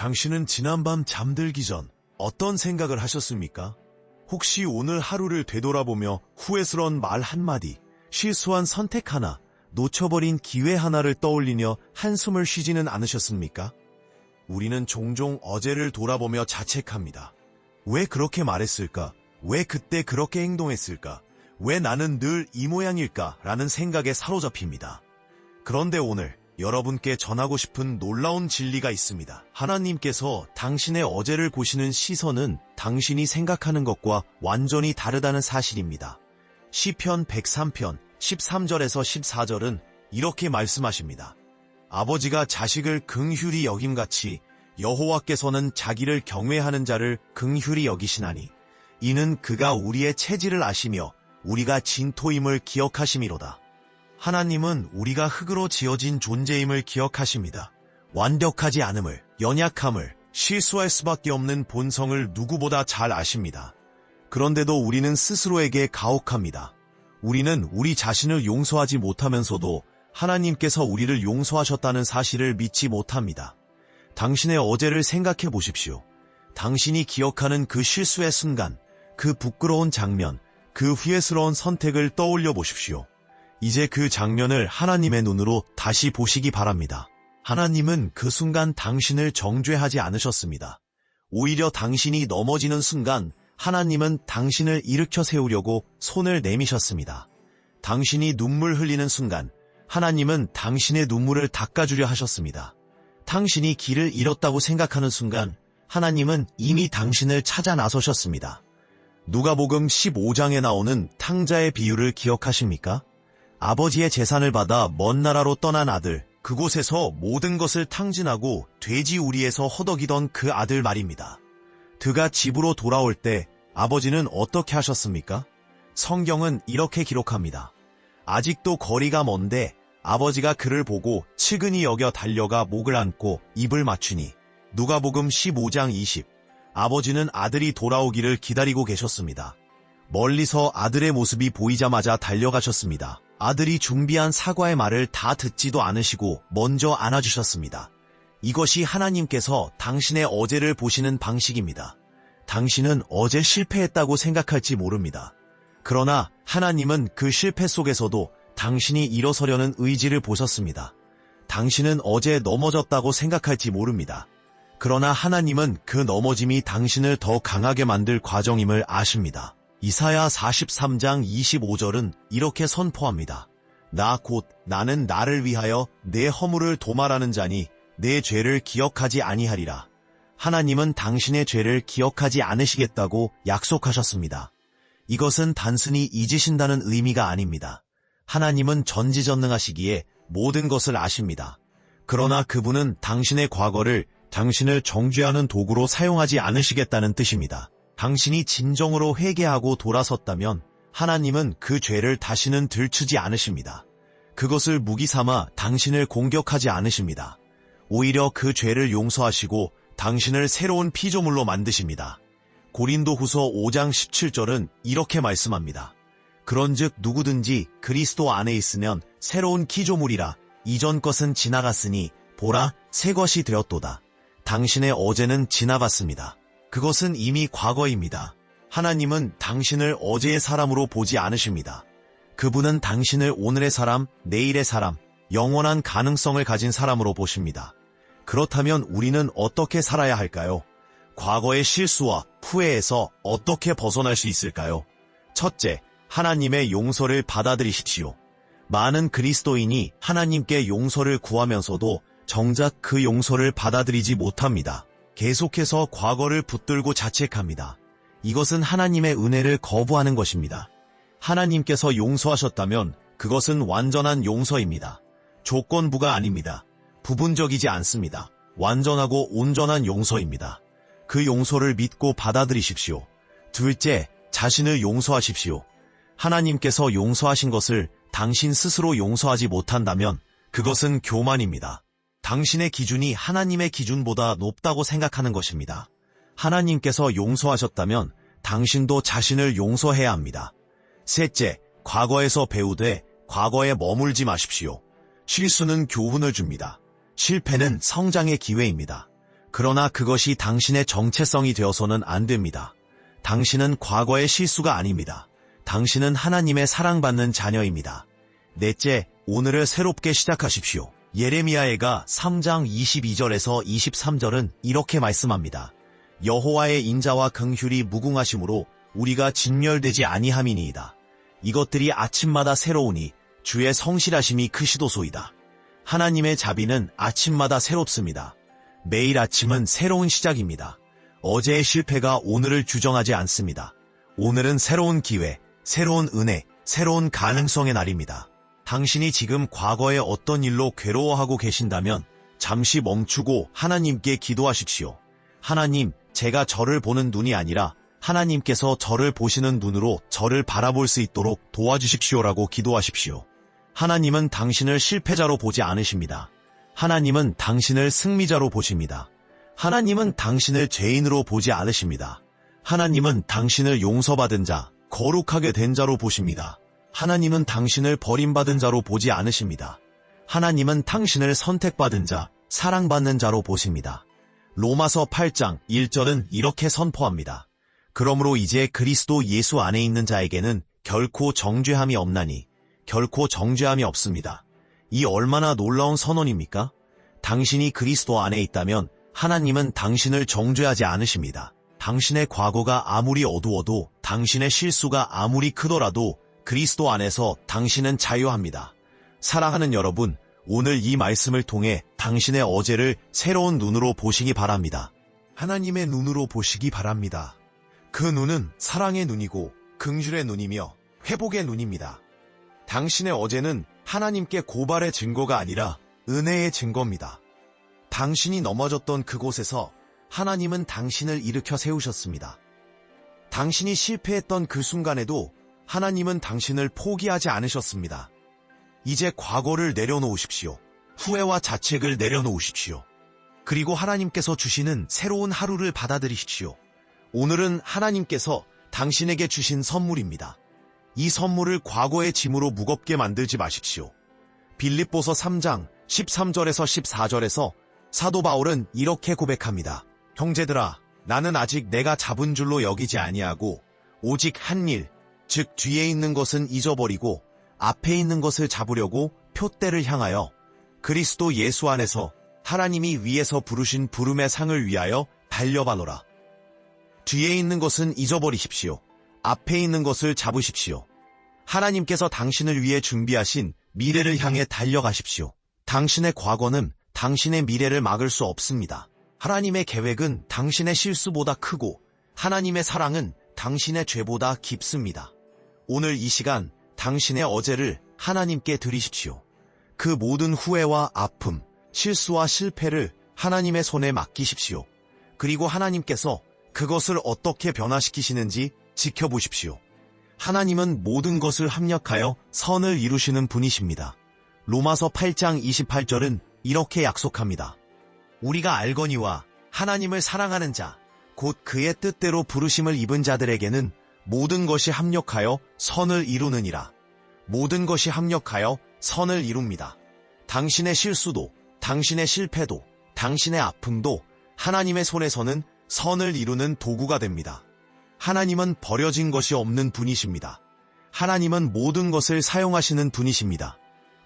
당신은 지난밤 잠들기 전 어떤 생각을 하셨습니까? 혹시 오늘 하루를 되돌아보며 후회스러운 말 한마디, 실수한 선택 하나, 놓쳐버린 기회 하나를 떠올리며 한숨을 쉬지는 않으셨습니까? 우리는 종종 어제를 돌아보며 자책합니다. 왜 그렇게 말했을까? 왜 그때 그렇게 행동했을까? 왜 나는 늘 이 모양일까? 라는 생각에 사로잡힙니다. 그런데 오늘 여러분께 전하고 싶은 놀라운 진리가 있습니다. 하나님께서 당신의 어제를 보시는 시선은 당신이 생각하는 것과 완전히 다르다는 사실입니다. 시편 103편 13절에서 14절은 이렇게 말씀하십니다. 아버지가 자식을 긍휼히 여김같이 여호와께서는 자기를 경외하는 자를 긍휼히 여기시나니 이는 그가 우리의 체질을 아시며 우리가 진토임을 기억하심이로다. 하나님은 우리가 흙으로 지어진 존재임을 기억하십니다. 완벽하지 않음을, 연약함을, 실수할 수밖에 없는 본성을 누구보다 잘 아십니다. 그런데도 우리는 스스로에게 가혹합니다. 우리는 우리 자신을 용서하지 못하면서도 하나님께서 우리를 용서하셨다는 사실을 믿지 못합니다. 당신의 어제를 생각해 보십시오. 당신이 기억하는 그 실수의 순간, 그 부끄러운 장면, 그 후회스러운 선택을 떠올려 보십시오. 이제 그 장면을 하나님의 눈으로 다시 보시기 바랍니다. 하나님은 그 순간 당신을 정죄하지 않으셨습니다. 오히려 당신이 넘어지는 순간 하나님은 당신을 일으켜 세우려고 손을 내미셨습니다. 당신이 눈물 흘리는 순간 하나님은 당신의 눈물을 닦아주려 하셨습니다. 당신이 길을 잃었다고 생각하는 순간 하나님은 이미 당신을 찾아 나서셨습니다. 누가복음 15장에 나오는 탕자의 비유를 기억하십니까? 아버지의 재산을 받아 먼 나라로 떠난 아들, 그곳에서 모든 것을 탕진하고 돼지 우리에서 허덕이던 그 아들 말입니다. 그가 집으로 돌아올 때 아버지는 어떻게 하셨습니까? 성경은 이렇게 기록합니다. 아직도 거리가 먼데 아버지가 그를 보고 측은히 여겨 달려가 목을 안고 입을 맞추니 누가복음 15장 20. 아버지는 아들이 돌아오기를 기다리고 계셨습니다. 멀리서 아들의 모습이 보이자마자 달려가셨습니다. 아들이 준비한 사과의 말을 다 듣지도 않으시고 먼저 안아주셨습니다. 이것이 하나님께서 당신의 어제를 보시는 방식입니다. 당신은 어제 실패했다고 생각할지 모릅니다. 그러나 하나님은 그 실패 속에서도 당신이 일어서려는 의지를 보셨습니다. 당신은 어제 넘어졌다고 생각할지 모릅니다. 그러나 하나님은 그 넘어짐이 당신을 더 강하게 만들 과정임을 아십니다. 이사야 43장 25절은 이렇게 선포합니다. 나 곧 나는 나를 위하여 내 허물을 도말하는 자니 내 죄를 기억하지 아니하리라. 하나님은 당신의 죄를 기억하지 않으시겠다고 약속하셨습니다. 이것은 단순히 잊으신다는 의미가 아닙니다. 하나님은 전지전능하시기에 모든 것을 아십니다. 그러나 그분은 당신의 과거를 당신을 정죄하는 도구로 사용하지 않으시겠다는 뜻입니다. 당신이 진정으로 회개하고 돌아섰다면 하나님은 그 죄를 다시는 들추지 않으십니다. 그것을 무기 삼아 당신을 공격하지 않으십니다. 오히려 그 죄를 용서하시고 당신을 새로운 피조물로 만드십니다. 고린도후서 5장 17절은 이렇게 말씀합니다. 그런즉 누구든지 그리스도 안에 있으면 새로운 피조물이라. 이전 것은 지나갔으니 보라 새 것이 되었도다. 당신의 어제는 지나갔습니다. 그것은 이미 과거입니다. 하나님은 당신을 어제의 사람으로 보지 않으십니다. 그분은 당신을 오늘의 사람, 내일의 사람, 영원한 가능성을 가진 사람으로 보십니다. 그렇다면 우리는 어떻게 살아야 할까요? 과거의 실수와 후회에서 어떻게 벗어날 수 있을까요? 첫째, 하나님의 용서를 받아들이십시오. 많은 그리스도인이 하나님께 용서를 구하면서도 정작 그 용서를 받아들이지 못합니다. 계속해서 과거를 붙들고 자책합니다. 이것은 하나님의 은혜를 거부하는 것입니다. 하나님께서 용서하셨다면 그것은 완전한 용서입니다. 조건부가 아닙니다. 부분적이지 않습니다. 완전하고 온전한 용서입니다. 그 용서를 믿고 받아들이십시오. 둘째, 자신을 용서하십시오. 하나님께서 용서하신 것을 당신 스스로 용서하지 못한다면 그것은 교만입니다. 당신의 기준이 하나님의 기준보다 높다고 생각하는 것입니다. 하나님께서 용서하셨다면 당신도 자신을 용서해야 합니다. 셋째, 과거에서 배우되 과거에 머물지 마십시오. 실수는 교훈을 줍니다. 실패는 성장의 기회입니다. 그러나 그것이 당신의 정체성이 되어서는 안 됩니다. 당신은 과거의 실수가 아닙니다. 당신은 하나님의 사랑받는 자녀입니다. 넷째, 오늘을 새롭게 시작하십시오. 예레미야가 3장 22절에서 23절은 이렇게 말씀합니다. 여호와의 인자와 긍휼이 무궁하심으로 우리가 진멸되지 아니함이니이다. 이것들이 아침마다 새로우니 주의 성실하심이 크시도소이다. 하나님의 자비는 아침마다 새롭습니다. 매일 아침은 새로운 시작입니다. 어제의 실패가 오늘을 규정하지 않습니다. 오늘은 새로운 기회, 새로운 은혜, 새로운 가능성의 날입니다. 당신이 지금 과거의 어떤 일로 괴로워하고 계신다면 잠시 멈추고 하나님께 기도하십시오. 하나님, 제가 저를 보는 눈이 아니라 하나님께서 저를 보시는 눈으로 저를 바라볼 수 있도록 도와주십시오라고 기도하십시오. 하나님은 당신을 실패자로 보지 않으십니다. 하나님은 당신을 승리자로 보십니다. 하나님은 당신을 죄인으로 보지 않으십니다. 하나님은 당신을 용서받은 자, 거룩하게 된 자로 보십니다. 하나님은 당신을 버림받은 자로 보지 않으십니다. 하나님은 당신을 선택받은 자, 사랑받는 자로 보십니다. 로마서 8장 1절은 이렇게 선포합니다. 그러므로 이제 그리스도 예수 안에 있는 자에게는 결코 정죄함이 없나니, 결코 정죄함이 없습니다. 이 얼마나 놀라운 선언입니까? 당신이 그리스도 안에 있다면 하나님은 당신을 정죄하지 않으십니다. 당신의 과거가 아무리 어두워도, 당신의 실수가 아무리 크더라도 그리스도 안에서 당신은 자유합니다. 사랑하는 여러분, 오늘 이 말씀을 통해 당신의 어제를 새로운 눈으로 보시기 바랍니다. 하나님의 눈으로 보시기 바랍니다. 그 눈은 사랑의 눈이고 긍휼의 눈이며 회복의 눈입니다. 당신의 어제는 하나님께 고발의 증거가 아니라 은혜의 증거입니다. 당신이 넘어졌던 그곳에서 하나님은 당신을 일으켜 세우셨습니다. 당신이 실패했던 그 순간에도 하나님은 당신을 포기하지 않으셨습니다. 이제 과거를 내려놓으십시오. 후회와 자책을 내려놓으십시오. 그리고 하나님께서 주시는 새로운 하루를 받아들이십시오. 오늘은 하나님께서 당신에게 주신 선물입니다. 이 선물을 과거의 짐으로 무겁게 만들지 마십시오. 빌립보서 3장 13절에서 14절에서 사도 바울은 이렇게 고백합니다. 형제들아, 나는 아직 내가 잡은 줄로 여기지 아니하고 오직 한 일, 즉 뒤에 있는 것은 잊어버리고 앞에 있는 것을 잡으려고 표대를 향하여 그리스도 예수 안에서 하나님이 위에서 부르신 부름의 상을 위하여 달려가노라. 뒤에 있는 것은 잊어버리십시오. 앞에 있는 것을 잡으십시오. 하나님께서 당신을 위해 준비하신 미래를 향해 달려가십시오. 당신의 과거는 당신의 미래를 막을 수 없습니다. 하나님의 계획은 당신의 실수보다 크고 하나님의 사랑은 당신의 죄보다 깊습니다. 오늘 이 시간 당신의 어제를 하나님께 드리십시오. 그 모든 후회와 아픔, 실수와 실패를 하나님의 손에 맡기십시오. 그리고 하나님께서 그것을 어떻게 변화시키시는지 지켜보십시오. 하나님은 모든 것을 합력하여 선을 이루시는 분이십니다. 로마서 8장 28절은 이렇게 약속합니다. 우리가 알거니와 하나님을 사랑하는 자, 곧 그의 뜻대로 부르심을 입은 자들에게는 모든 것이 합력하여 선을 이루느니라. 모든 것이 합력하여 선을 이룹니다. 당신의 실수도, 당신의 실패도, 당신의 아픔도 하나님의 손에서는 선을 이루는 도구가 됩니다. 하나님은 버려진 것이 없는 분이십니다. 하나님은 모든 것을 사용하시는 분이십니다.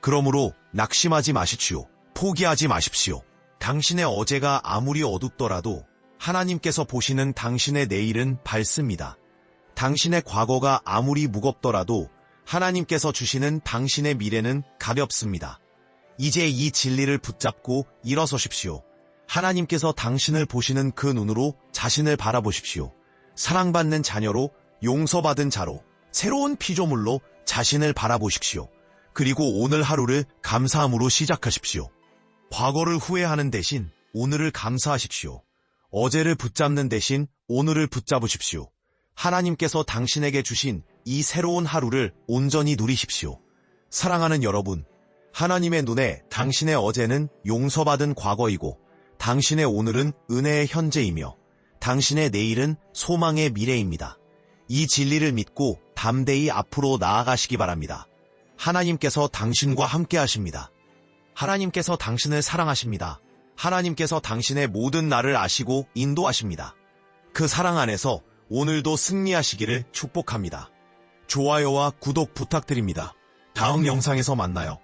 그러므로 낙심하지 마십시오. 포기하지 마십시오. 당신의 어제가 아무리 어둡더라도 하나님께서 보시는 당신의 내일은 밝습니다. 당신의 과거가 아무리 무겁더라도 하나님께서 주시는 당신의 미래는 가볍습니다. 이제 이 진리를 붙잡고 일어서십시오. 하나님께서 당신을 보시는 그 눈으로 자신을 바라보십시오. 사랑받는 자녀로, 용서받은 자로, 새로운 피조물로 자신을 바라보십시오. 그리고 오늘 하루를 감사함으로 시작하십시오. 과거를 후회하는 대신 오늘을 감사하십시오. 어제를 붙잡는 대신 오늘을 붙잡으십시오. 하나님께서 당신에게 주신 이 새로운 하루를 온전히 누리십시오. 사랑하는 여러분, 하나님의 눈에 당신의 어제는 용서받은 과거이고 당신의 오늘은 은혜의 현재이며 당신의 내일은 소망의 미래입니다. 이 진리를 믿고 담대히 앞으로 나아가시기 바랍니다. 하나님께서 당신과 함께 하십니다. 하나님께서 당신을 사랑하십니다. 하나님께서 당신의 모든 날을 아시고 인도하십니다. 그 사랑 안에서 오늘도 승리하시기를 축복합니다. 좋아요와 구독 부탁드립니다. 다음 영상에서 만나요.